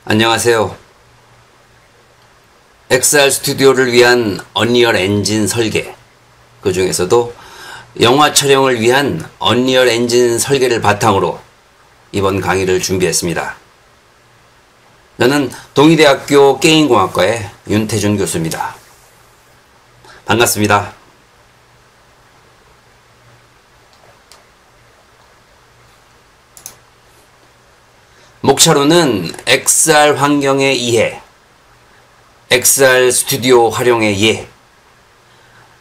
안녕하세요. XR 스튜디오를 위한 언리얼 엔진 설계, 그 중에서도 영화 촬영을 위한 언리얼 엔진 설계를 바탕으로 이번 강의를 준비했습니다. 저는 동의대학교 게임공학과의 윤태준 교수입니다. 반갑습니다. 목차로는 XR 환경의 이해, XR 스튜디오 활용의 예,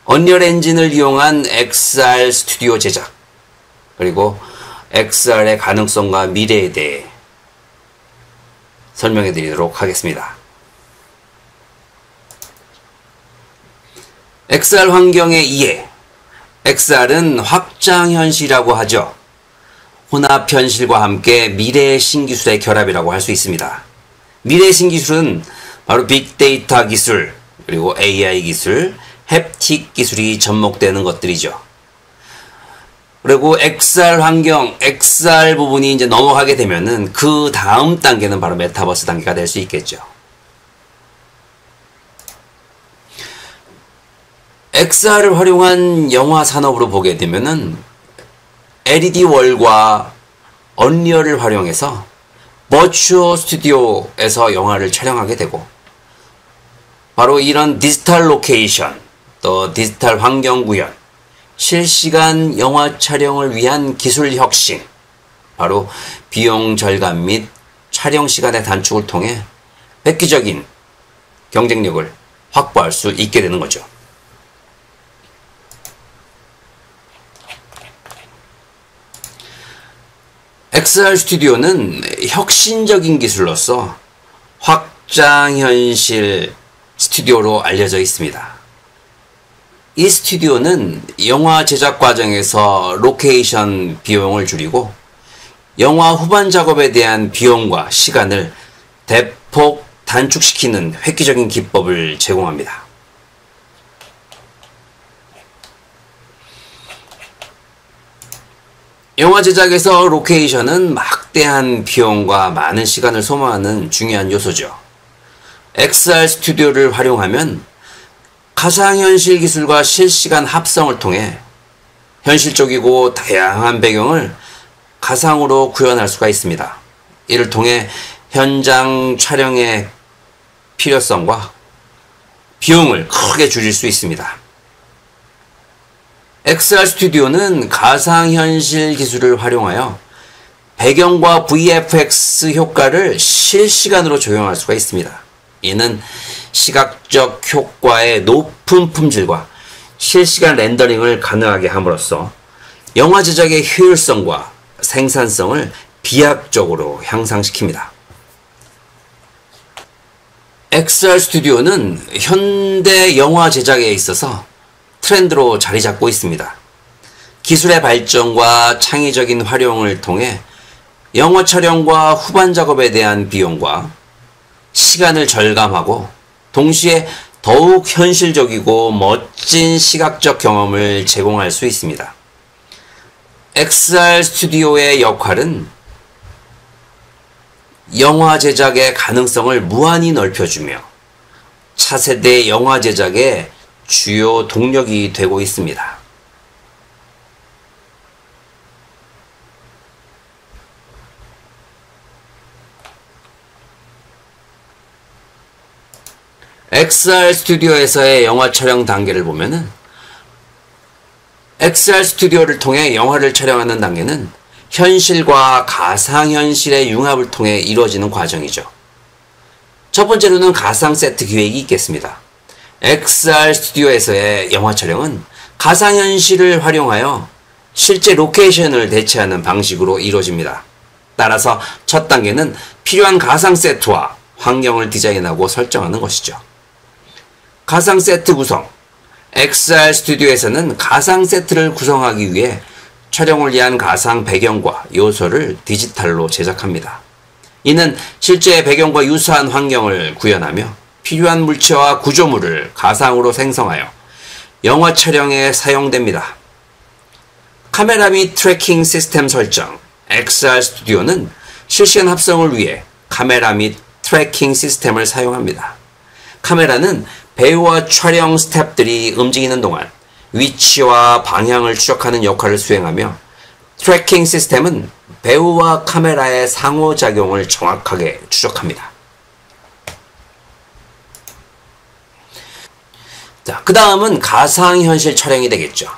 언리얼 엔진을 이용한 XR 스튜디오 제작, 그리고 XR의 가능성과 미래에 대해 설명해 드리도록 하겠습니다. XR 환경의 이해, XR은 확장현실이라고 하죠. 혼합현실과 함께 미래의 신기술의 결합이라고 할 수 있습니다. 미래의 신기술은 바로 빅데이터 기술, 그리고 AI 기술, 햅틱 기술이 접목되는 것들이죠. 그리고 XR 환경, XR 부분이 이제 넘어가게 되면은 그 다음 단계는 바로 메타버스 단계가 될 수 있겠죠. XR을 활용한 영화 산업으로 보게 되면은 LED 월과 언리얼을 활용해서 버추어 스튜디오에서 영화를 촬영하게 되고, 바로 이런 디지털 로케이션, 또 디지털 환경 구현, 실시간 영화 촬영을 위한 기술 혁신, 바로 비용 절감 및 촬영 시간의 단축을 통해 획기적인 경쟁력을 확보할 수 있게 되는 거죠. XR 스튜디오는 혁신적인 기술로서 확장현실 스튜디오로 알려져 있습니다. 이 스튜디오는 영화 제작 과정에서 로케이션 비용을 줄이고 영화 후반 작업에 대한 비용과 시간을 대폭 단축시키는 획기적인 기법을 제공합니다. 영화 제작에서 로케이션은 막대한 비용과 많은 시간을 소모하는 중요한 요소죠. XR 스튜디오를 활용하면 가상현실 기술과 실시간 합성을 통해 현실적이고 다양한 배경을 가상으로 구현할 수가 있습니다. 이를 통해 현장 촬영의 필요성과 비용을 크게 줄일 수 있습니다. XR 스튜디오는 가상현실 기술을 활용하여 배경과 VFX 효과를 실시간으로 조정할 수가 있습니다. 이는 시각적 효과의 높은 품질과 실시간 렌더링을 가능하게 함으로써 영화 제작의 효율성과 생산성을 비약적으로 향상시킵니다. XR 스튜디오는 현대 영화 제작에 있어서 트렌드로 자리 잡고 있습니다. 기술의 발전과 창의적인 활용을 통해 영화 촬영과 후반 작업에 대한 비용과 시간을 절감하고 동시에 더욱 현실적이고 멋진 시각적 경험을 제공할 수 있습니다. XR 스튜디오의 역할은 영화 제작의 가능성을 무한히 넓혀주며 차세대 영화 제작의 주요 동력이 되고 있습니다. XR 스튜디오에서의 영화 촬영 단계를 보면은 XR 스튜디오를 통해 영화를 촬영하는 단계는 현실과 가상현실의 융합을 통해 이루어지는 과정이죠. 첫 번째로는 가상 세트 기획이 있겠습니다. XR 스튜디오에서의 영화 촬영은 가상현실을 활용하여 실제 로케이션을 대체하는 방식으로 이루어집니다. 따라서 첫 단계는 필요한 가상 세트와 환경을 디자인하고 설정하는 것이죠. 가상 세트 구성. XR 스튜디오에서는 가상 세트를 구성하기 위해 촬영을 위한 가상 배경과 요소를 디지털로 제작합니다. 이는 실제 배경과 유사한 환경을 구현하며 필요한 물체와 구조물을 가상으로 생성하여 영화 촬영에 사용됩니다. 카메라 및 트래킹 시스템 설정. XR 스튜디오는 실시간 합성을 위해 카메라 및 트래킹 시스템을 사용합니다. 카메라는 배우와 촬영 스태프들이 움직이는 동안 위치와 방향을 추적하는 역할을 수행하며 트래킹 시스템은 배우와 카메라의 상호작용을 정확하게 추적합니다. 자, 그 다음은 가상현실 촬영이 되겠죠.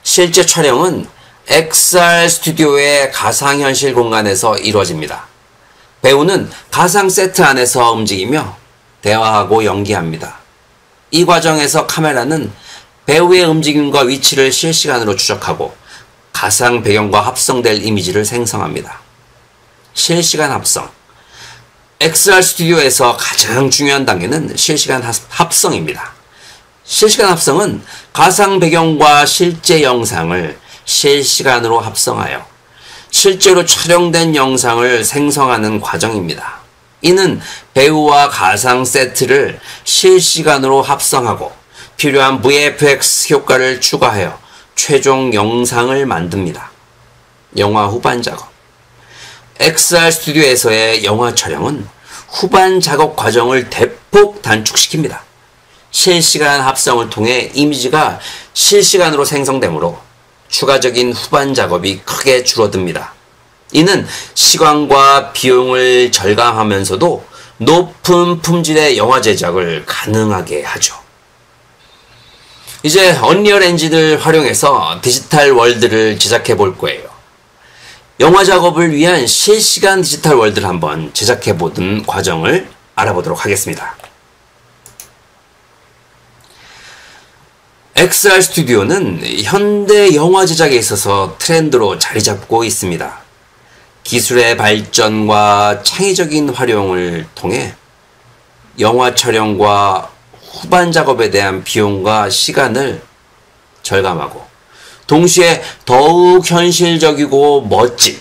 실제 촬영은 XR 스튜디오의 가상현실 공간에서 이루어집니다. 배우는 가상 세트 안에서 움직이며 대화하고 연기합니다. 이 과정에서 카메라는 배우의 움직임과 위치를 실시간으로 추적하고 가상 배경과 합성될 이미지를 생성합니다. 실시간 합성. XR 스튜디오에서 가장 중요한 단계는 실시간 합성입니다. 실시간 합성은 가상 배경과 실제 영상을 실시간으로 합성하여 실제로 촬영된 영상을 생성하는 과정입니다. 이는 배우와 가상 세트를 실시간으로 합성하고 필요한 VFX 효과를 추가하여 최종 영상을 만듭니다. 영화 후반 작업. XR 스튜디오에서의 영화 촬영은 후반 작업 과정을 대폭 단축시킵니다. 실시간 합성을 통해 이미지가 실시간으로 생성되므로 추가적인 후반 작업이 크게 줄어듭니다. 이는 시간과 비용을 절감하면서도 높은 품질의 영화 제작을 가능하게 하죠. 이제 언리얼 엔진을 활용해서 디지털 월드를 제작해 볼 거예요. 영화 작업을 위한 실시간 디지털 월드를 한번 제작해 보는 과정을 알아보도록 하겠습니다. XR 스튜디오는 현대 영화 제작에 있어서 트렌드로 자리 잡고 있습니다. 기술의 발전과 창의적인 활용을 통해 영화 촬영과 후반 작업에 대한 비용과 시간을 절감하고 동시에 더욱 현실적이고 멋진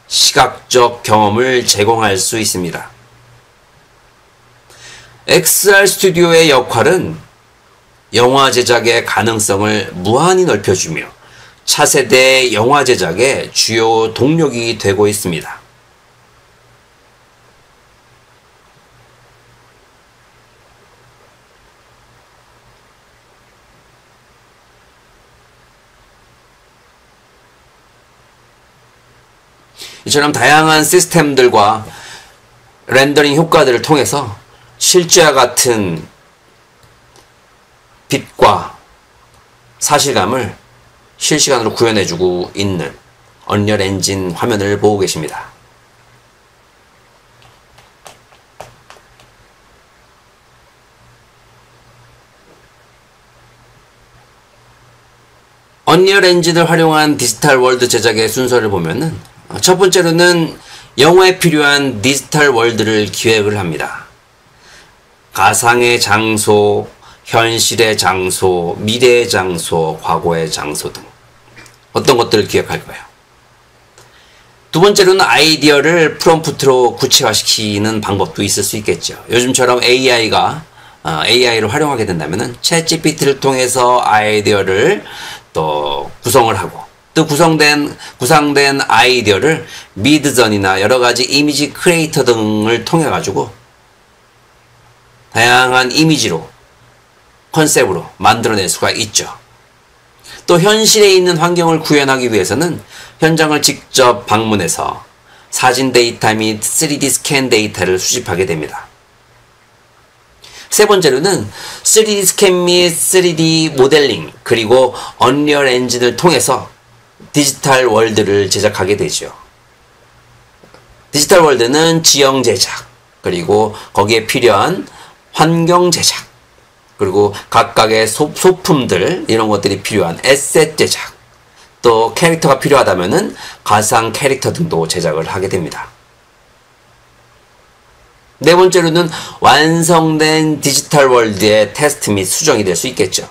시각적 경험을 제공할 수 있습니다. XR 스튜디오의 역할은 영화 제작의 가능성을 무한히 넓혀주며 차세대 영화 제작의 주요 동력이 되고 있습니다. 이처럼 다양한 시스템들과 렌더링 효과들을 통해서 실제와 같은 빛과 사실감을 실시간으로 구현해주고 있는 언리얼 엔진 화면을 보고 계십니다. 언리얼 엔진을 활용한 디지털 월드 제작의 순서를 보면은 첫 번째로는 영화에 필요한 디지털 월드를 기획을 합니다. 가상의 장소, 현실의 장소, 미래의 장소, 과거의 장소 등 어떤 것들을 기획할까요? 두 번째로는 아이디어를 프롬프트로 구체화시키는 방법도 있을 수 있겠죠. 요즘처럼 AI를 활용하게 된다면은 챗GPT를 통해서 아이디어를 또 구성을 하고 또 구성된 아이디어를 미드전이나 여러 가지 이미지 크리에이터 등을 통해 가지고 다양한 이미지로 컨셉으로 만들어낼 수가 있죠. 또 현실에 있는 환경을 구현하기 위해서는 현장을 직접 방문해서 사진 데이터 및 3D 스캔 데이터를 수집하게 됩니다. 세 번째로는 3D 스캔 및 3D 모델링 그리고 언리얼 엔진을 통해서 디지털 월드를 제작하게 되죠. 디지털 월드는 지형 제작 그리고 거기에 필요한 환경 제작 그리고 각각의 소품들 이런 것들이 필요한 에셋 제작 또 캐릭터가 필요하다면은 가상 캐릭터 등도 제작을 하게 됩니다. 네 번째로는 완성된 디지털 월드의 테스트 및 수정이 될 수 있겠죠.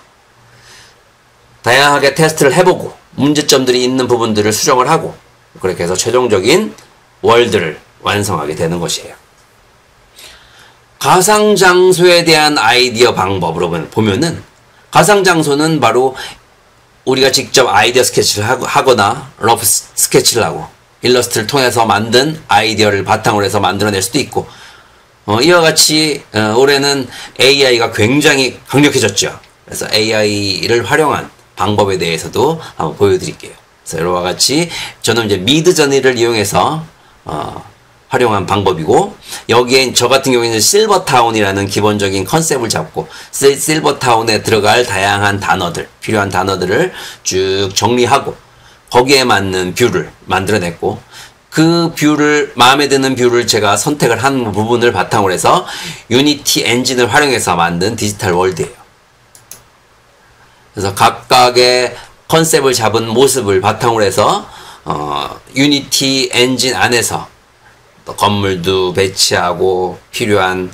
다양하게 테스트를 해보고 문제점들이 있는 부분들을 수정을 하고 그렇게 해서 최종적인 월드를 완성하게 되는 것이에요. 가상장소에 대한 아이디어 방법으로 보면은 가상장소는 바로 우리가 직접 아이디어 스케치를 하거나 러프 스케치를 하고 일러스트를 통해서 만든 아이디어를 바탕으로 해서 만들어낼 수도 있고 이와 같이 올해는 AI가 굉장히 강력해졌죠. 그래서 AI를 활용한 방법에 대해서도 한번 보여드릴게요. 그래서 이와 같이 저는 이제 미드저니를 이용해서 활용한 방법이고, 여기엔 저 같은 경우에는 실버타운이라는 기본적인 컨셉을 잡고 실버타운에 들어갈 다양한 단어들, 필요한 단어들을 쭉 정리하고 거기에 맞는 뷰를 만들어냈고, 그 뷰를, 마음에 드는 뷰를 제가 선택을 한 부분을 바탕으로 해서 유니티 엔진을 활용해서 만든 디지털 월드예요. 그래서 각각의 컨셉을 잡은 모습을 바탕으로 해서 유니티 엔진 안에서 또 건물도 배치하고 필요한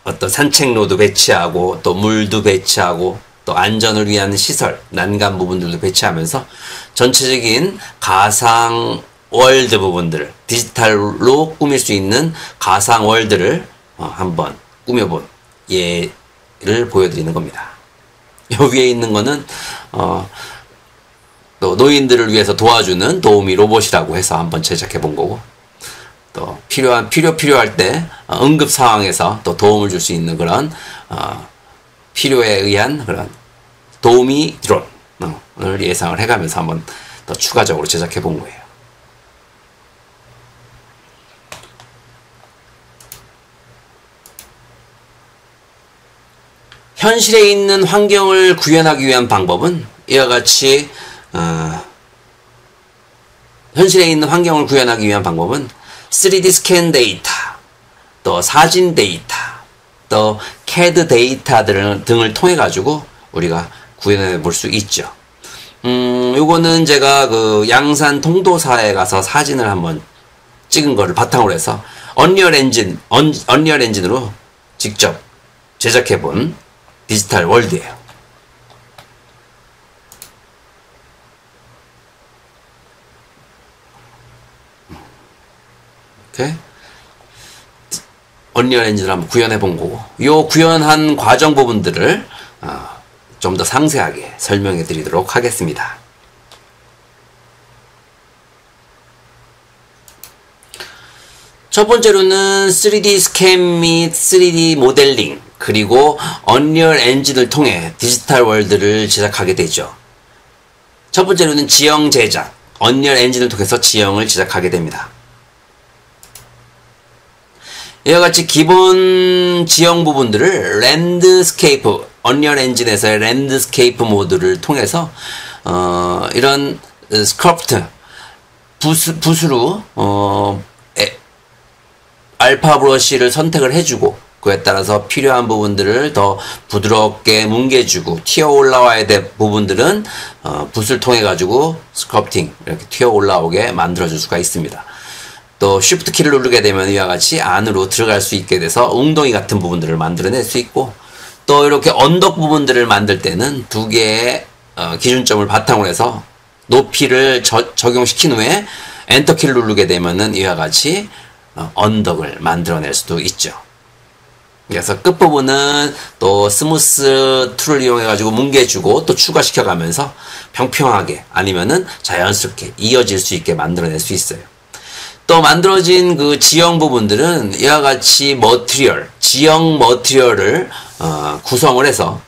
어떤 산책로도 배치하고 또 물도 배치하고 또 안전을 위한 시설, 난간 부분들도 배치하면서 전체적인 가상 월드 부분들을 디지털로 꾸밀 수 있는 가상 월드를 한번 꾸며본 예를 보여드리는 겁니다. 요 위에 있는 거는 또 노인들을 위해서 도와주는 도우미 로봇이라고 해서 한번 제작해 본 거고, 또 필요할 때 응급 상황에서 또 도움을 줄 수 있는 그런 필요에 의한 그런 도우미 드론을 예상을 해가면서 한번 더 추가적으로 제작해 본 거예요. 현실에 있는 환경을 구현하기 위한 방법은 이와 같이 현실에 있는 환경을 구현하기 위한 방법은 3D 스캔 데이터, 또 사진 데이터, 또 CAD 데이터 등을 통해 가지고 우리가 구현해 볼 수 있죠. 요거는 제가 그 양산 통도사에 가서 사진을 한번 찍은 거를 바탕으로 해서 언리얼 엔진으로 직접 제작해 본 디지털 월드예요. 이렇게 언리얼 엔진을 한번 구현해 본 거고, 요 구현한 과정 부분들을 좀 더 상세하게 설명해 드리도록 하겠습니다. 첫 번째로는 3D 스캔 및 3D 모델링, 그리고 언리얼 엔진을 통해 디지털 월드를 제작하게 되죠. 첫 번째로는 지형 제작, 언리얼 엔진을 통해서 지형을 제작하게 됩니다. 이와 같이 기본 지형 부분들을 랜드스케이프, 언리얼 엔진에서의 랜드스케이프 모드를 통해서 이런 스컬프트, 붓으로 알파 브러쉬를 선택을 해주고, 그에 따라서 필요한 부분들을 더 부드럽게 뭉개주고, 튀어 올라와야 될 부분들은 붓을 통해 가지고 스컬프팅, 이렇게 튀어 올라오게 만들어줄 수가 있습니다. 또 쉬프트 키를 누르게 되면 이와 같이 안으로 들어갈 수 있게 돼서 웅덩이 같은 부분들을 만들어낼 수 있고, 또 이렇게 언덕 부분들을 만들 때는 두 개의 기준점을 바탕으로 해서 높이를 적용시킨 후에 엔터 키를 누르게 되면은 이와 같이 언덕을 만들어낼 수도 있죠. 그래서 끝부분은 또 스무스 툴을 이용해 가지고 뭉개주고 또 추가시켜 가면서 평평하게 아니면은 자연스럽게 이어질 수 있게 만들어낼 수 있어요. 또 만들어진 그 지형 부분들은 이와 같이 지형 머티리얼을 구성을 해서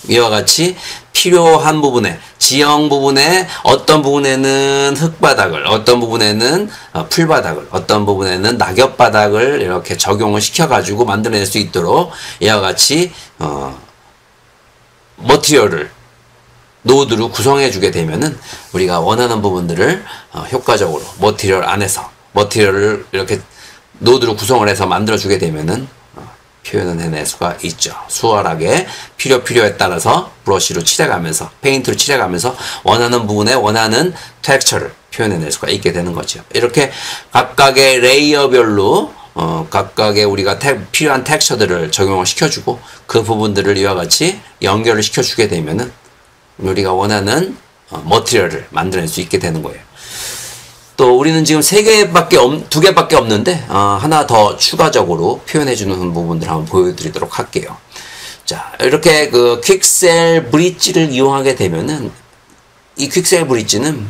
이와 같이 필요한 부분에, 지형 부분에 어떤 부분에는 흙바닥을, 어떤 부분에는 풀바닥을, 어떤 부분에는 낙엽바닥을 이렇게 적용을 시켜가지고 만들어낼 수 있도록 이와 같이 머티리얼을 노드로 구성해 주게 되면은 우리가 원하는 부분들을 효과적으로 머티리얼 안에서 머티리얼을 이렇게 노드로 구성을 해서 만들어 주게 되면은 표현을 해낼 수가 있죠. 수월하게 필요에 따라서 브러쉬로 칠해가면서, 페인트로 칠해가면서 원하는 부분에 원하는 텍스처를 표현해낼 수가 있게 되는 거죠. 이렇게 각각의 레이어별로 각각의 우리가 필요한 텍스처들을 적용을 시켜주고, 그 부분들을 이와 같이 연결을 시켜주게 되면은 우리가 원하는 머티리얼을 만들어낼 수 있게 되는 거예요. 또 우리는 지금 두 개밖에 없는데 하나 더 추가적으로 표현해주는 부분들 한번 보여드리도록 할게요. 자, 이렇게 그 퀵셀 브릿지를 이용하게 되면은 이 퀵셀 브릿지는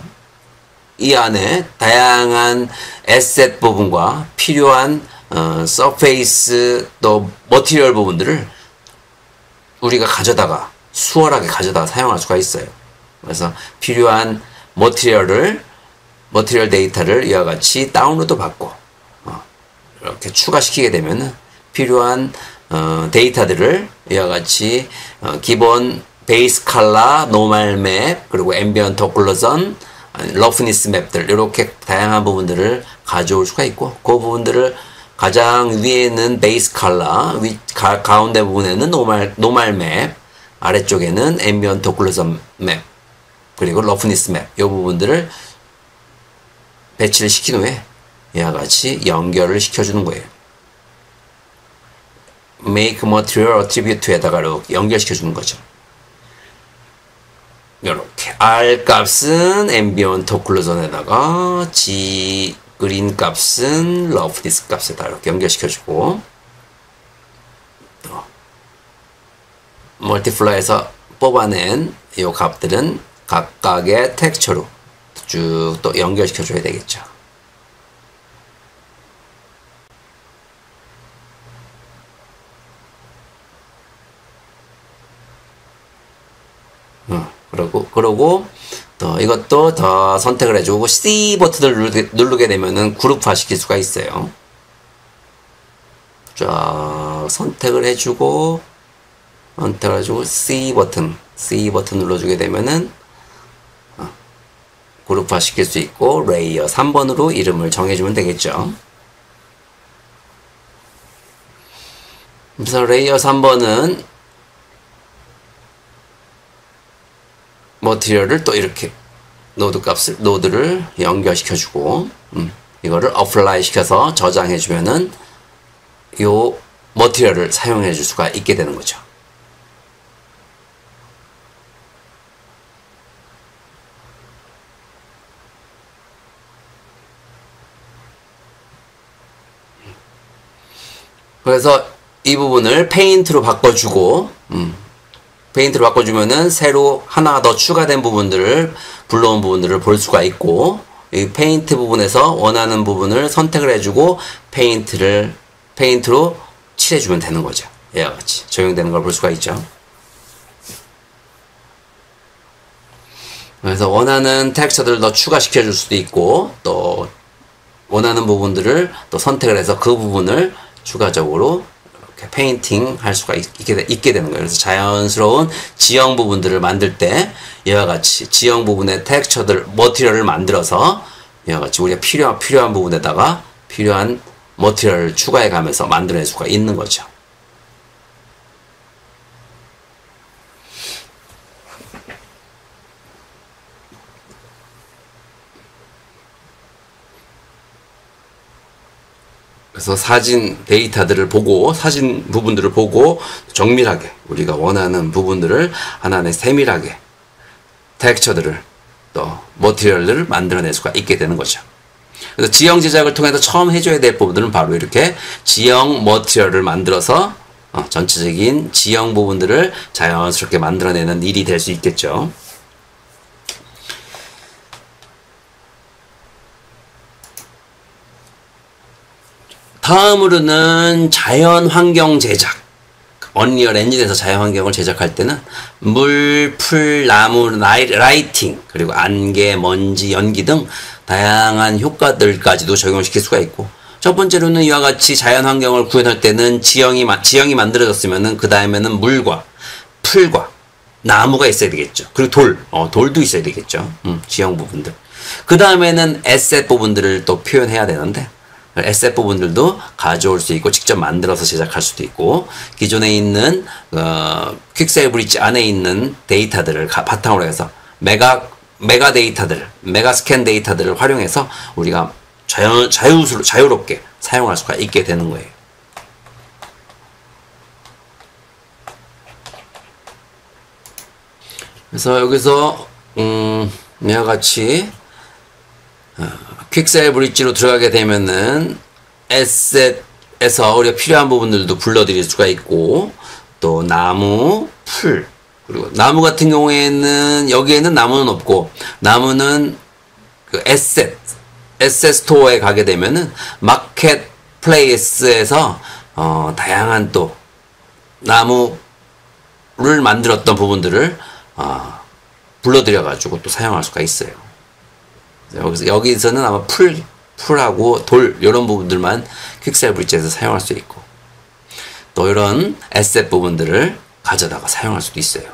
이 안에 다양한 에셋 부분과 필요한 서페이스 또 머티리얼 부분들을 우리가 가져다가 수월하게 가져다가 사용할 수가 있어요. 그래서 필요한 머티리얼 데이터를 이와 같이 다운로드 받고 이렇게 추가시키게 되면은 필요한 데이터들을 이와 같이 기본 베이스 컬러, 노멀 맵, 그리고 앰비언트 오클루전, 러프니스 맵들 이렇게 다양한 부분들을 가져올 수가 있고 그 부분들을 가장 위에는 베이스 컬러, 가운데 부분에는 노멀 맵, 아래쪽에는 앰비언트 오클루전 맵, 그리고 러프니스 맵 이 부분들을 배치를 시킨 후에 이와 같이 연결을 시켜주는 거예요. make material attribute에다가 이렇게 연결시켜주는 거죠. 이렇게 R 값은 앰비언트 오클루전에다가 G 그린 값은 러프니스 값에다 이렇게 연결시켜주고 멀티플라이에서 뽑아낸 이 값들은 각각의 텍스처로 쭉 또 연결시켜줘야 되겠죠. 그러고 또 이것도 더 선택을 해주고 C 버튼을 누르게 되면은 그룹화 시킬 수가 있어요. 쫙 선택을 해주고 C 버튼 눌러주게 되면은 그룹화 시킬 수 있고 레이어 3번으로 이름을 정해주면 되겠죠. 그래서 레이어 3번은 머티리얼을 또 이렇게 노드를 연결시켜주고 이거를 어플라이 시켜서 저장해주면은 요 머티리얼을 사용해줄 수가 있게 되는 거죠. 그래서 이 부분을 페인트로 바꿔주고 페인트로 바꿔주면은 새로 하나 더 추가된 부분들을 불러온 부분들을 볼 수가 있고 이 페인트 부분에서 원하는 부분을 선택을 해주고 페인트로 칠해주면 되는 거죠. 이와 같이 적용되는 걸 볼 수가 있죠. 그래서 원하는 텍스처들을 더 추가시켜 줄 수도 있고 또 원하는 부분들을 또 선택을 해서 그 부분을 추가적으로 이렇게 페인팅 할 수가 있게 되는 거예요. 그래서 자연스러운 지형 부분들을 만들 때 이와 같이 지형 부분의 텍스처들, 머티리얼을 만들어서 이와 같이 우리가 필요한 부분에다가 필요한 머티리얼을 추가해 가면서 만들어낼 수가 있는 거죠. 그래서 사진 데이터들을 보고 사진 부분들을 보고 정밀하게 우리가 원하는 부분들을 하나하나 세밀하게 텍스처들을 또 머티리얼을 만들어낼 수가 있게 되는 거죠. 그래서 지형 제작을 통해서 처음 해줘야 될 부분들은 바로 이렇게 지형 머티리얼을 만들어서 전체적인 지형 부분들을 자연스럽게 만들어내는 일이 될 수 있겠죠. 다음으로는 자연환경 제작. 언리얼 엔진에서 자연환경을 제작할 때는 물, 풀, 나무, 라이팅, 그리고 안개, 먼지, 연기 등 다양한 효과들까지도 적용시킬 수가 있고 첫 번째로는 이와 같이 자연환경을 구현할 때는 지형이 만들어졌으면은 그 다음에는 물과 풀과 나무가 있어야 되겠죠. 그리고 돌도 있어야 되겠죠. 지형 부분들. 그 다음에는 에셋 부분들을 또 표현해야 되는데 에셋 부분들도 가져올 수 있고 직접 만들어서 제작할 수도 있고 기존에 있는 퀵셀 브릿지 안에 있는 데이터들을 바탕으로 해서 메가 데이터들, 메가 스캔 데이터들을 활용해서 우리가 자유롭게 사용할 수가 있게 되는 거예요. 그래서 여기서 이와 같이 퀵셀 브릿지로 들어가게 되면은 에셋에서 우리가 필요한 부분들도 불러드릴 수가 있고 또 나무, 풀 그리고 나무 같은 경우에는 여기에는 나무는 없고 나무는 그 에셋 스토어에 가게 되면은 마켓 플레이스에서 다양한 또 나무를 만들었던 부분들을 불러들여 가지고 또 사용할 수가 있어요. 여기서는 아마 풀하고 돌 이런 부분들만 퀵셀 브릿지에서 사용할 수 있고, 또 이런 에셋 부분들을 가져다가 사용할 수도 있어요.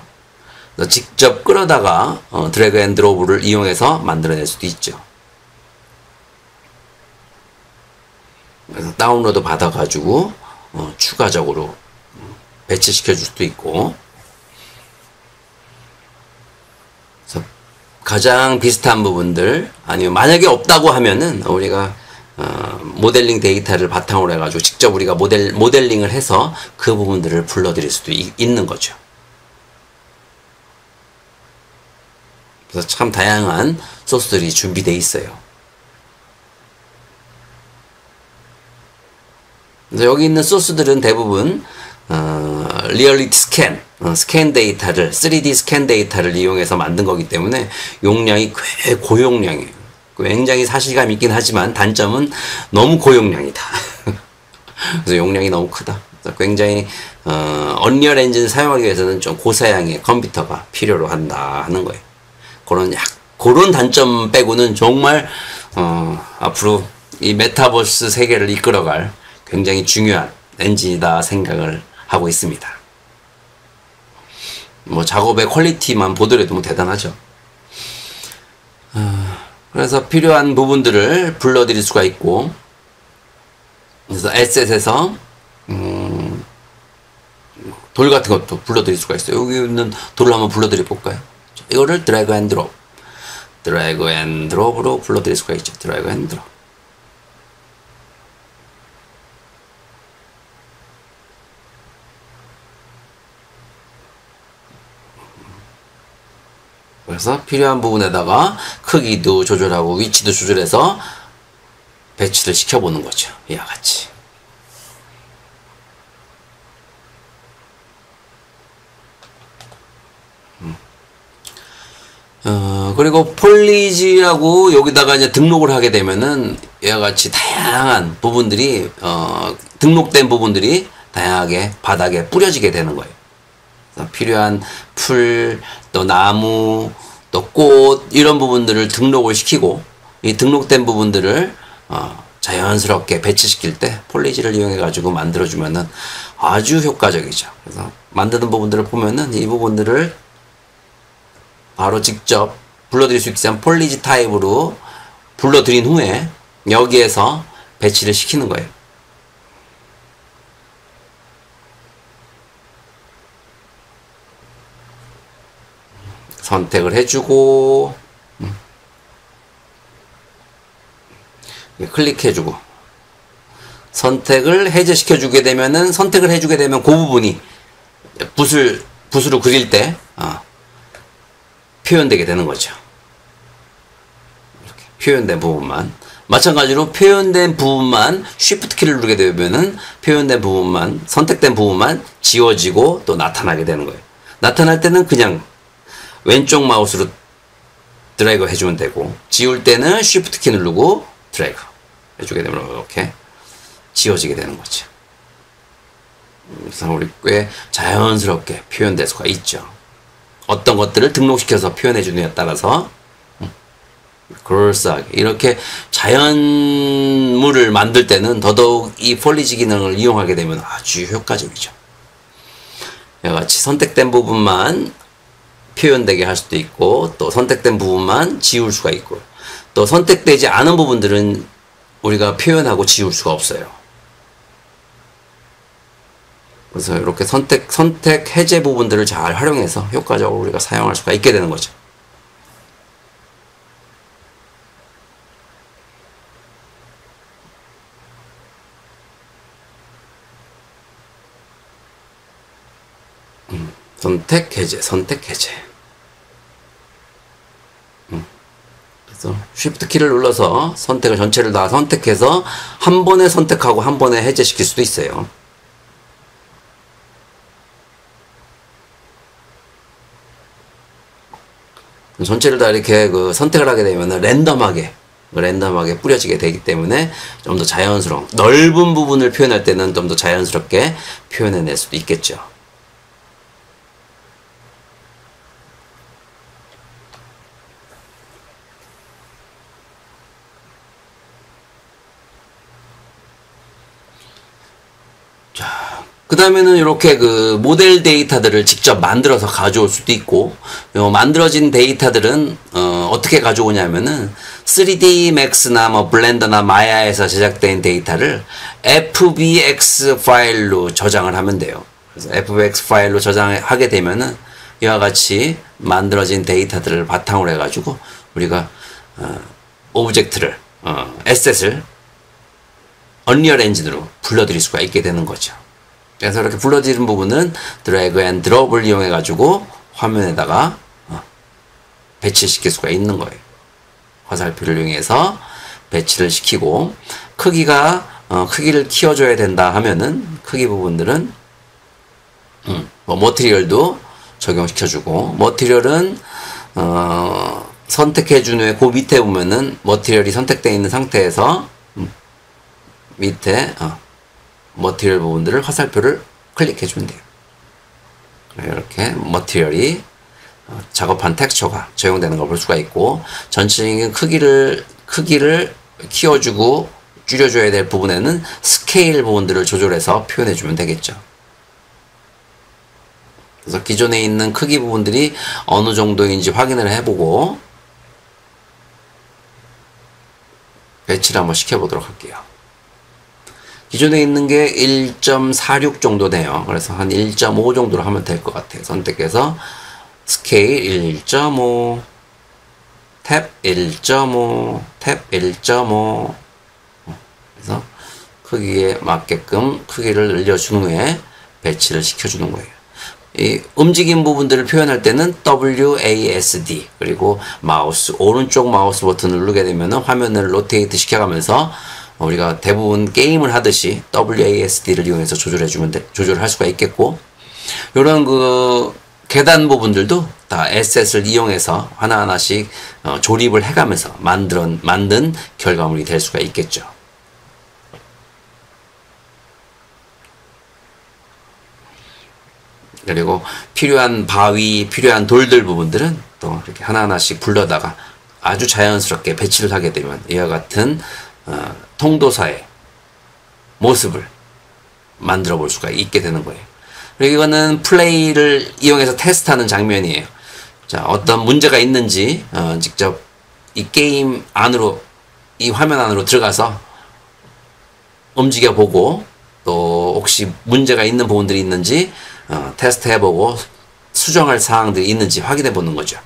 그래서 직접 끌어다가 드래그 앤 드롭을 이용해서 만들어낼 수도 있죠. 그래서 다운로드 받아가지고 추가적으로 배치시켜 줄 수도 있고, 그래서 가장 비슷한 부분들, 아니면 만약에 없다고 하면은 우리가 모델링 데이터를 바탕으로 해가지고 직접 우리가 모델링을 해서 그 부분들을 불러드릴 수도 있는 거죠. 그래서 참 다양한 소스들이 준비되어 있어요. 그래서 여기 있는 소스들은 대부분 리얼리티 스캔 데이터를 3D 스캔 데이터를 이용해서 만든 거기 때문에 용량이 꽤 고용량이에요. 굉장히 사실감 있긴 하지만 단점은 너무 고용량이다. 그래서 용량이 너무 크다. 그래서 굉장히 언리얼 엔진을 사용하기 위해서는 좀 고사양의 컴퓨터가 필요로 한다 하는 거예요. 그런 단점 빼고는 정말 앞으로 이 메타버스 세계를 이끌어갈 굉장히 중요한 엔진이다 생각을 하고 있습니다. 뭐 작업의 퀄리티만 보더라도 뭐 대단하죠. 그래서 필요한 부분들을 불러드릴 수가 있고, 그래서 에셋에서 돌 같은 것도 불러드릴 수가 있어요. 여기 있는 돌을 한번 불러드려 볼까요? 이거를 드래그 앤 드롭으로 불러드릴 수가 있죠. 드래그 앤 드롭. 그래서 필요한 부분에다가 크기도 조절하고 위치도 조절해서 배치를 시켜보는 거죠. 이와 같이. 그리고 폴리지라고 여기다가 이제 등록을 하게 되면은 이와 같이 다양한 부분들이 등록된 부분들이 다양하게 바닥에 뿌려지게 되는 거예요. 필요한 풀, 또 나무, 또 꽃 이런 부분들을 등록을 시키고, 이 등록된 부분들을 자연스럽게 배치시킬 때 폴리지를 이용해 가지고 만들어주면은 아주 효과적이죠. 그래서 만드는 부분들을 보면은 이 부분들을 바로 직접 불러드릴 수 있게 한 폴리지 타입으로 불러드린 후에 여기에서 배치를 시키는 거예요. 선택을 해주고 클릭해주고, 선택을 해제시켜주게 되면은, 선택을 해주게 되면 그 부분이 붓으로 그릴 때 표현되게 되는 거죠. 이렇게 표현된 부분만, 마찬가지로 표현된 부분만 쉬프트 키를 누르게 되면은 표현된 부분만, 선택된 부분만 지워지고 또 나타나게 되는 거예요. 나타날 때는 그냥 왼쪽 마우스로 드래그 해주면 되고, 지울 때는 쉬프트 키 누르고 드래그 해주게 되면 이렇게 지워지게 되는 거죠. 그래서 우리 꽤 자연스럽게 표현될 수가 있죠. 어떤 것들을 등록시켜서 표현해 주느냐에 따라서 그럴싸하게 이렇게 자연물을 만들 때는 더더욱 이 폴리지 기능을 이용하게 되면 아주 효과적이죠. 이와 같이 선택된 부분만 표현되게 할 수도 있고, 또 선택된 부분만 지울 수가 있고, 또 선택되지 않은 부분들은 우리가 표현하고 지울 수가 없어요. 그래서 이렇게 선택 해제 부분들을 잘 활용해서 효과적으로 우리가 사용할 수가 있게 되는 거죠. 선택 해제. 그래서 쉬프트 키를 눌러서 선택을 전체를 다 선택해서 한 번에 선택하고 한 번에 해제시킬 수도 있어요. 전체를 다 이렇게 선택을 하게 되면 랜덤하게 뿌려지게 되기 때문에 좀 더 자연스러운, 넓은 부분을 표현할 때는 좀 더 자연스럽게 표현해낼 수도 있겠죠. 그 다음에는 이렇게 모델 데이터들을 직접 만들어서 가져올 수도 있고, 만들어진 데이터들은 어떻게 가져오냐면은 3D Max나 블렌더나 마야에서 제작된 데이터를 FBX 파일로 저장을 하면 돼요. 그래서 FBX 파일로 저장하게 되면은 이와 같이 만들어진 데이터들을 바탕으로 해가지고 우리가 오브젝트를 에셋을 언리얼 엔진으로 불러들일 수가 있게 되는 거죠. 그래서 이렇게 불러들이는 부분은 드래그 앤 드롭을 이용해 가지고 화면에다가 배치시킬 수가 있는 거예요. 화살표를 이용해서 배치를 시키고, 크기를 키워줘야 된다 하면은 크기 부분들은 머티리얼도 적용시켜주고, 머티리얼은 선택해준 후에 그 밑에 보면은 머티리얼이 선택되어 있는 상태에서 밑에 머티리얼 부분들을 화살표를 클릭해주면 돼요. 이렇게 머티리얼이 작업한 텍스처가 적용되는 걸 볼 수가 있고, 전체적인 크기를 키워주고 줄여줘야 될 부분에는 스케일 부분들을 조절해서 표현해주면 되겠죠. 그래서 기존에 있는 크기 부분들이 어느 정도인지 확인을 해보고 배치를 한번 시켜보도록 할게요. 기존에 있는 게 1.46 정도 돼요. 그래서 한 1.5 정도로 하면 될 것 같아요. 선택해서 스케일 1.5, 탭 1.5, 탭 1.5. 그래서 크기에 맞게끔 크기를 늘려준 후에 배치를 시켜주는 거예요. 이 움직임 부분들을 표현할 때는 WASD, 그리고 오른쪽 마우스 버튼을 누르게 되면 화면을 로테이트 시켜가면서 우리가 대부분 게임을 하듯이 WASD를 이용해서 조절할 수가 있겠고, 이런 계단 부분들도 다 에셋을 이용해서 하나하나씩 조립을 해가면서 만든 결과물이 될 수가 있겠죠. 그리고 필요한 바위, 필요한 돌들 부분들은 또 이렇게 하나하나씩 불러다가 아주 자연스럽게 배치를 하게 되면 이와 같은 통도사의 모습을 만들어 볼 수가 있게 되는 거예요. 그리고 이거는 플레이를 이용해서 테스트하는 장면이에요. 자, 어떤 문제가 있는지 직접 이 게임 안으로, 이 화면 안으로 들어가서 움직여 보고, 또 혹시 문제가 있는 부분들이 있는지 테스트 해보고 수정할 사항들이 있는지 확인해 보는 거죠.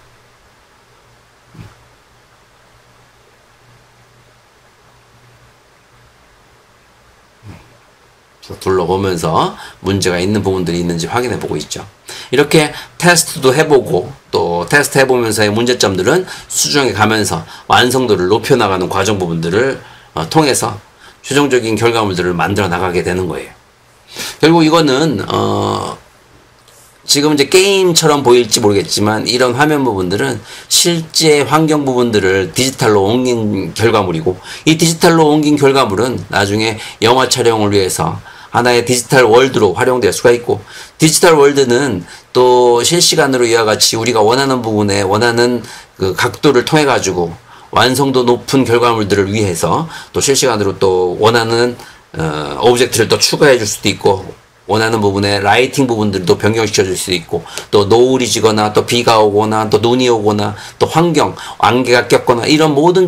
둘러보면서 문제가 있는 부분들이 있는지 확인해 보고 있죠. 이렇게 테스트도 해보고, 또 테스트 해보면서의 문제점들은 수정해 가면서 완성도를 높여나가는 과정 부분들을 통해서 최종적인 결과물들을 만들어 나가게 되는 거예요. 결국 이거는 지금 이제 게임처럼 보일지 모르겠지만 이런 화면 부분들은 실제 환경 부분들을 디지털로 옮긴 결과물이고, 이 디지털로 옮긴 결과물은 나중에 영화 촬영을 위해서 하나의 디지털 월드로 활용될 수가 있고, 디지털 월드는 또 실시간으로 이와 같이 우리가 원하는 부분에 원하는 각도를 통해 가지고 완성도 높은 결과물들을 위해서 또 실시간으로 또 원하는 오브젝트를 또 추가해 줄 수도 있고, 원하는 부분에 라이팅 부분들도 변경시켜 줄 수 있고, 또 노을이 지거나 또 비가 오거나 또 눈이 오거나 또 환경, 안개가 꼈거나 이런 모든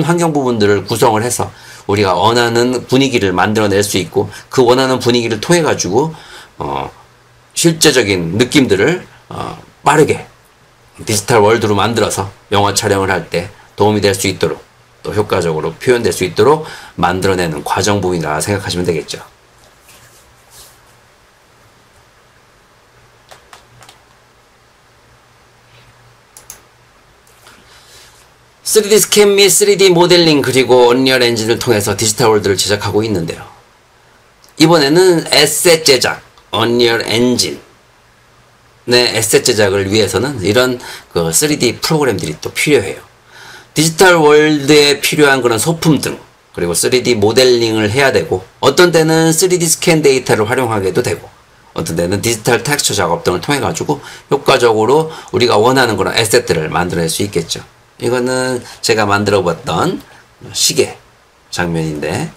환경 부분들을 구성을 해서 우리가 원하는 분위기를 만들어낼 수 있고, 그 원하는 분위기를 통해 가지고 실제적인 느낌들을 빠르게 디지털 월드로 만들어서 영화 촬영을 할 때 도움이 될 수 있도록, 또 효과적으로 표현될 수 있도록 만들어내는 과정 부분이라 생각하시면 되겠죠. (3D) 스캔 및 3D 모델링, 그리고 언리얼 엔진을 통해서 디지털 월드를 제작하고 있는데요. 이번에는 에셋 제작, 언리얼 엔진, 에셋 제작을 위해서는 이런 그 3D 프로그램들이 또 필요해요. 디지털 월드에 필요한 그런 소품 등, 그리고 3D 모델링을 해야 되고, 어떤 때는 3D 스캔 데이터를 활용하게도 되고, 어떤 때는 디지털 텍스처 작업 등을 통해 가지고 효과적으로 우리가 원하는 그런 에셋들을 만들어낼 수 있겠죠. 이거는 제가 만들어 봤던 시계 장면인데,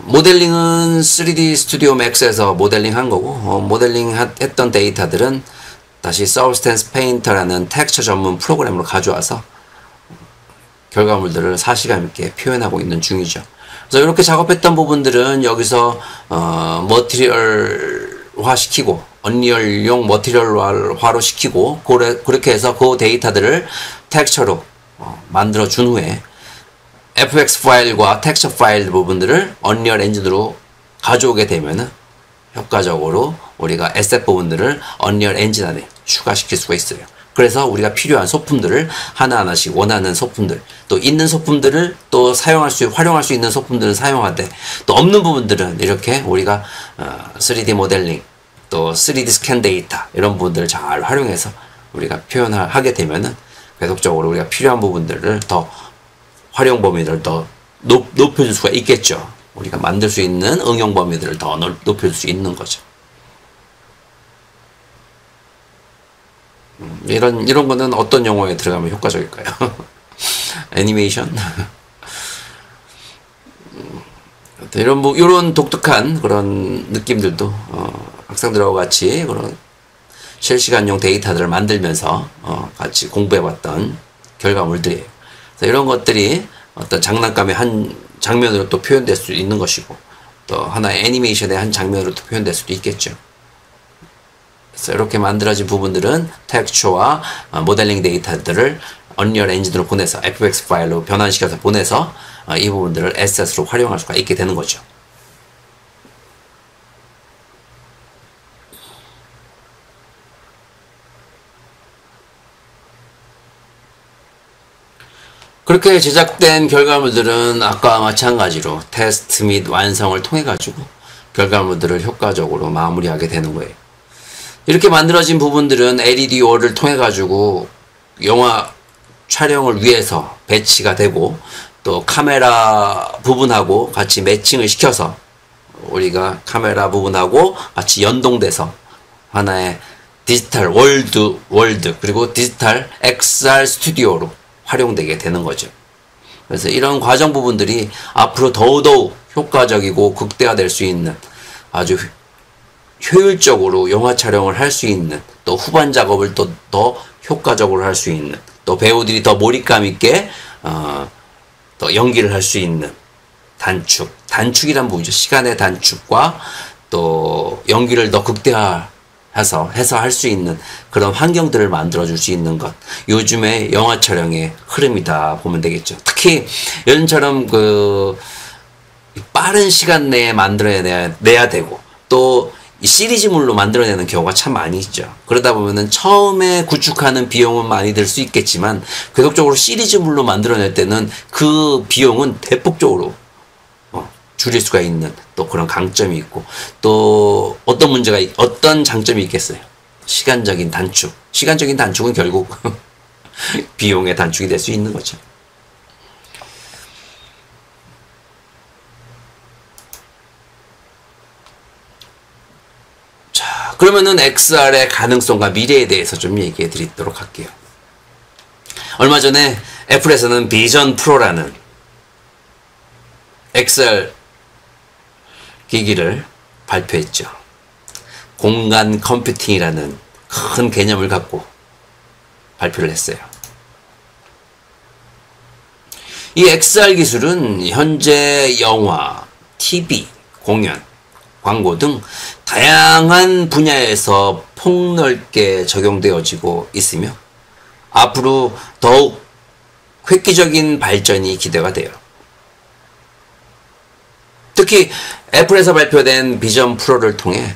모델링은 3D 스튜디오 맥스에서 모델링 한 거고, 모델링 했던 데이터들은 다시 서브스탠스 페인터라는 텍스처 전문 프로그램으로 가져와서 결과물들을 사실감 있게 표현하고 있는 중이죠. 그래서 이렇게 작업했던 부분들은 여기서 머티리얼화 시키고, 언리얼용 머티리얼화로 시키고, 그렇게 해서 그 데이터들을 텍스처로 만들어 준 후에 FX 파일과 텍스처 파일 부분들을 언리얼 엔진으로 가져오게 되면은 효과적으로 우리가 에셋 부분들을 언리얼 엔진 안에 추가시킬 수가 있어요. 그래서 우리가 필요한 소품들을 하나하나씩 원하는 소품들, 또 있는 소품들을 또 활용할 수 있는 소품들을 사용하되, 또 없는 부분들은 이렇게 우리가 3D 모델링, 또 3D 스캔 데이터, 이런 부분들을 잘 활용해서 우리가 표현하게 되면은 계속적으로 우리가 필요한 부분들을 더 활용 범위를 더 높여줄 수가 있겠죠. 우리가 만들 수 있는 응용 범위들을 더 높여줄 수 있는 거죠. 이런 거는 어떤 용어에 들어가면 효과적일까요? 애니메이션? 이런 독특한 그런 느낌들도 학생들하고 같이 그런 실시간용 데이터들을 만들면서 같이 공부해봤던 결과물들이에요. 그래서 이런 것들이 어떤 장난감의 한 장면으로 또 표현될 수 있는 것이고, 또 하나의 애니메이션의 한 장면으로 또 표현될 수도 있겠죠. 그래서 이렇게 만들어진 부분들은 텍스처와 모델링 데이터들을 언리얼 엔진으로 보내서 FX 파일로 변환시켜서 보내서 이 부분들을 에셋으로 활용할 수가 있게 되는 거죠. 그렇게 제작된 결과물들은 아까와 마찬가지로 테스트 및 완성을 통해 가지고 결과물들을 효과적으로 마무리하게 되는 거예요. 이렇게 만들어진 부분들은 LEDO를 통해 가지고 영화 촬영을 위해서 배치가 되고, 또 카메라 부분하고 같이 매칭을 시켜서 우리가 카메라 부분하고 같이 연동돼서 하나의 디지털 월드 그리고 디지털 XR 스튜디오로 활용되게 되는 거죠. 그래서 이런 과정 부분들이 앞으로 더더욱 효과적이고 극대화될 수 있는, 아주 효율적으로 영화 촬영을 할 수 있는, 또 후반 작업을 또 더 효과적으로 할 수 있는, 또 배우들이 더 몰입감 있게 또 연기를 할 수 있는 단축이란 부분이죠. 시간의 단축과 또 연기를 더 극대화해서 할 수 있는 그런 환경들을 만들어줄 수 있는 것, 요즘의 영화 촬영의 흐름이다 보면 되겠죠. 특히 요즘처럼 그 빠른 시간 내에 만들어내야 되고, 또 시리즈물로 만들어내는 경우가 참 많이 있죠. 그러다 보면은 처음에 구축하는 비용은 많이 들 수 있겠지만, 계속적으로 시리즈물로 만들어낼 때는 그 비용은 대폭적으로 줄일 수가 있는 또 그런 강점이 있고, 또 어떤 장점이 있겠어요? 시간적인 단축은 결국 비용의 단축이 될 수 있는 거죠. 자, 그러면은 XR의 가능성과 미래에 대해서 좀 얘기해 드리도록 할게요. 얼마 전에 애플에서는 비전 프로라는 XR 기기를 발표했죠. 공간 컴퓨팅이라는 큰 개념을 갖고 발표를 했어요. 이 XR 기술은 현재 영화, TV, 공연, 광고 등 다양한 분야에서 폭넓게 적용되어지고 있으며, 앞으로 더욱 획기적인 발전이 기대가 돼요. 특히 애플에서 발표된 비전 프로를 통해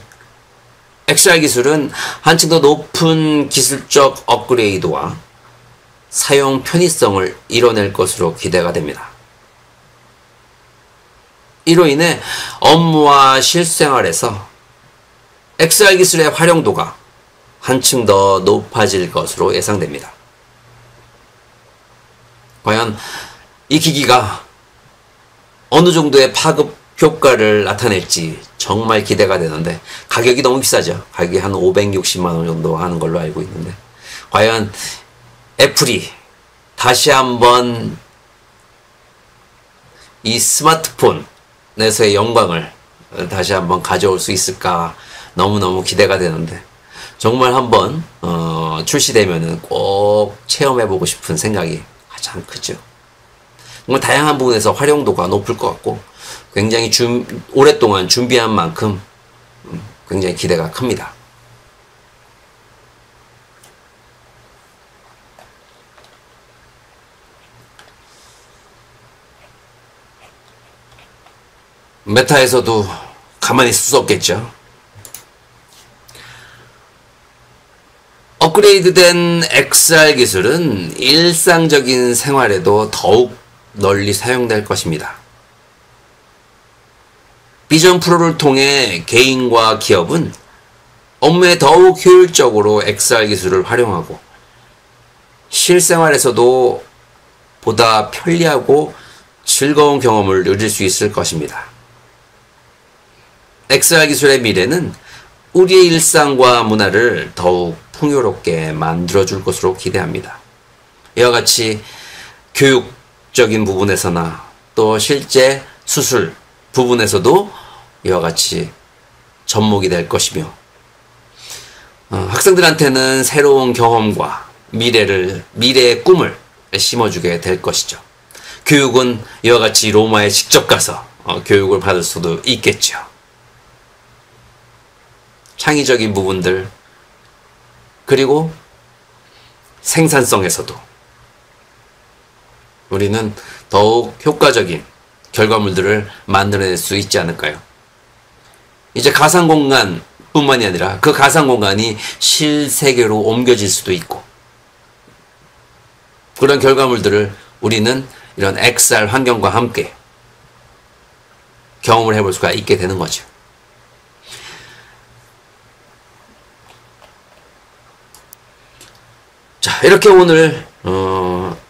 XR 기술은 한층 더 높은 기술적 업그레이드와 사용 편의성을 이뤄낼 것으로 기대가 됩니다. 이로 인해 업무와 실생활에서 XR 기술의 활용도가 한층 더 높아질 것으로 예상됩니다. 과연 이 기기가 어느 정도의 파급 효과를 나타낼지 정말 기대가 되는데, 가격이 너무 비싸죠. 가격이 한 560만 원 정도 하는 걸로 알고 있는데, 과연 애플이 다시 한번 이 스마트폰에서의 영광을 다시 한번 가져올 수 있을까 너무너무 기대가 되는데, 정말 한번 출시되면은 꼭 체험해보고 싶은 생각이 가장 크죠. 정말 다양한 부분에서 활용도가 높을 것 같고, 굉장히 오랫동안 준비한 만큼 굉장히 기대가 큽니다. 메타에서도 가만히 있을 수 없겠죠. 업그레이드된 XR 기술은 일상적인 생활에도 더욱 널리 사용될 것입니다. 비전 프로를 통해 개인과 기업은 업무에 더욱 효율적으로 XR 기술을 활용하고 실생활에서도 보다 편리하고 즐거운 경험을 누릴 수 있을 것입니다. XR 기술의 미래는 우리의 일상과 문화를 더욱 풍요롭게 만들어줄 것으로 기대합니다. 이와 같이 교육적인 부분에서나 또 실제 수술 부분에서도 이와 같이 접목이 될 것이며, 학생들한테는 새로운 경험과 미래의 꿈을 심어주게 될 것이죠. 교육은 이와 같이 로마에 직접 가서 교육을 받을 수도 있겠죠. 창의적인 부분들, 그리고 생산성에서도 우리는 더욱 효과적인 결과물들을 만들어낼 수 있지 않을까요? 이제 가상공간 뿐만이 아니라 그 가상공간이 실세계로 옮겨질 수도 있고, 그런 결과물들을 우리는 이런 XR 환경과 함께 경험을 해볼 수가 있게 되는 거죠. 자, 이렇게 오늘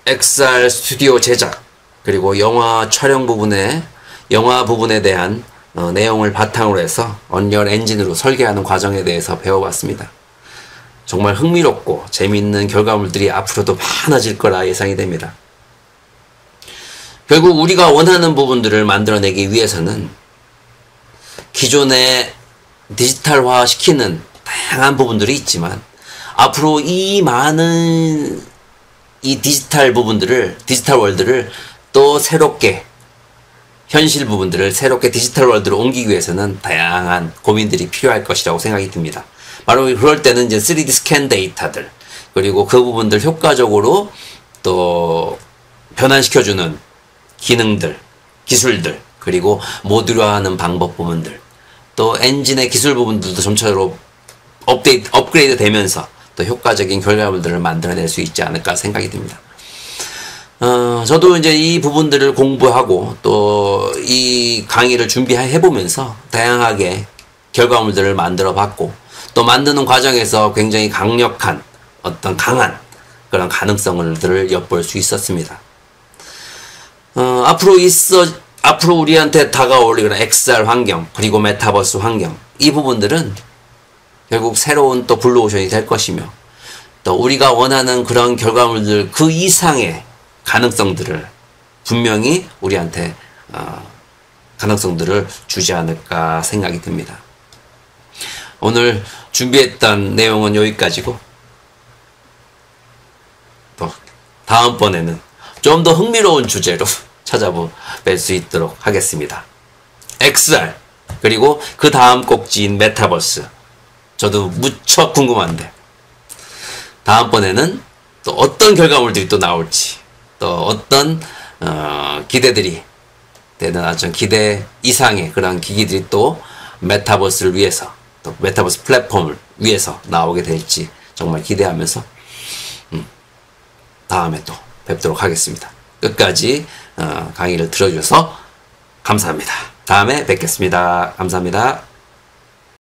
XR 스튜디오 제작 그리고 영화 부분에 대한 내용을 바탕으로 해서 언리얼 엔진으로 설계하는 과정에 대해서 배워봤습니다. 정말 흥미롭고 재미있는 결과물들이 앞으로도 많아질 거라 예상이 됩니다. 결국 우리가 원하는 부분들을 만들어내기 위해서는 기존에 디지털화 시키는 다양한 부분들이 있지만, 앞으로 이 많은 이 디지털 월드를 또 새롭게, 현실 부분들을 새롭게 디지털 월드로 옮기기 위해서는 다양한 고민들이 필요할 것이라고 생각이 듭니다. 바로 그럴 때는 이제 3D 스캔 데이터들, 그리고 그 부분들 효과적으로 또 변환시켜주는 기능들, 기술들, 그리고 모듈화하는 방법 부분들, 또 엔진의 기술 부분들도 점차로 업그레이드 되면서 또 효과적인 결과물들을 만들어낼 수 있지 않을까 생각이 듭니다. 저도 이제 이 부분들을 공부하고 또 이 강의를 준비해보면서 다양하게 결과물들을 만들어 봤고, 또 만드는 과정에서 굉장히 강력한 강한 그런 가능성들을 엿볼 수 있었습니다. 앞으로 우리한테 다가올 이런 XR 환경, 그리고 메타버스 환경, 이 부분들은 결국 새로운 또 블루오션이 될 것이며, 또 우리가 원하는 그런 결과물들 그 이상의 가능성들을 분명히 우리한테 가능성들을 주지 않을까 생각이 듭니다. 오늘 준비했던 내용은 여기까지고, 또 다음번에는 좀 더 흥미로운 주제로 찾아뵐 수 있도록 하겠습니다. XR, 그리고 그 다음 꼭지인 메타버스, 저도 무척 궁금한데, 다음번에는 또 어떤 결과물들이 또 나올지, 또 어떤 기대들이 되는 아주 기대 이상의 그런 기기들이 또 메타버스를 위해서, 또 메타버스 플랫폼을 위해서 나오게 될지 정말 기대하면서 다음에 또 뵙도록 하겠습니다. 끝까지 강의를 들어주셔서 감사합니다. 다음에 뵙겠습니다. 감사합니다.